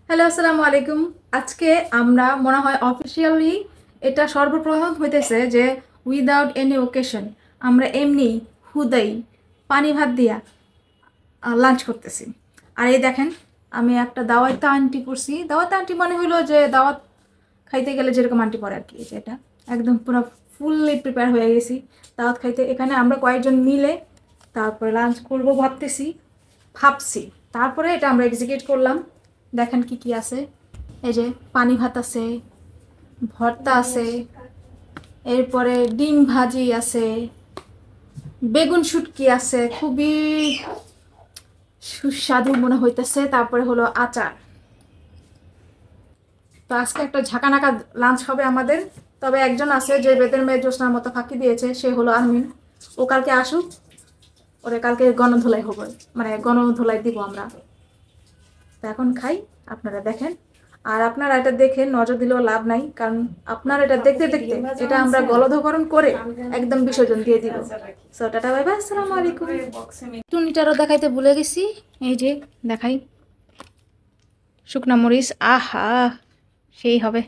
Hello, আসসালামু আলাইকুম। আজকে আমরা মনে হয় অফিসিয়ালি এটা সর্বপ্রথম হইতেছে যে উইদাউট এনি ওকেশন আমরা এমনি হুদাই পানি ভাত দিয়া লাঞ্চ করতেছি। আর এই দেখেন, আমি একটা দাওয়াতে আন্টি পড়ছি। দাওয়াতে আন্টি মনে হইলো যে দাওয়াত খাইতে গেলে যেরকম আন্টি পড়ে আর কি। এই যে এটা একদম পুরো ফুললি প্রিপেয়ার হয়ে গেছি দাওয়াত খাইতে। এখানে আমরা কয়েকজন মিলে তারপরে লাঞ্চ করবো ভাবছি। তারপরে এটা আমরা এক্সিকিউট করলাম। দেখেন কি কি আছে। এই যে পানি ভাত আছে, ভর্তা আছে, এরপরে ডিম ভাজি আছে, বেগুন শুটকি আছে, খুবই সুস্বাদু মনে হইতেছে। তারপরে হলো আচার। তো আজকে একটা ঝাঁকানাকা লাঞ্চ হবে আমাদের। তবে একজন আছে যে বেদের মেয়ে জ্যোৎস্নার মতো ফাঁকি দিয়েছে, সে হলো আরমিন। ও কালকে আসুক, ওরে কালকে গণধোলাই হবে, মানে গণধোলাই দিব আমরা। তো এখন খাই, আপনারা দেখেন। আর আপনারা এটা দেখে নজর দিলেও লাভ নাই, কারণ আপনারা এটা দেখতে দেখতে এটা আমরা গলধকরণ করে একদম বিসর্জন দিয়ে দিব। সো টাটা, বাই বাই, আসসালামু আলাইকুম। টুনিটারও দেখাইতে ভুলে গেছি। এই যে দেখাই, শুকনা মরিচ, আহা সেই হবে।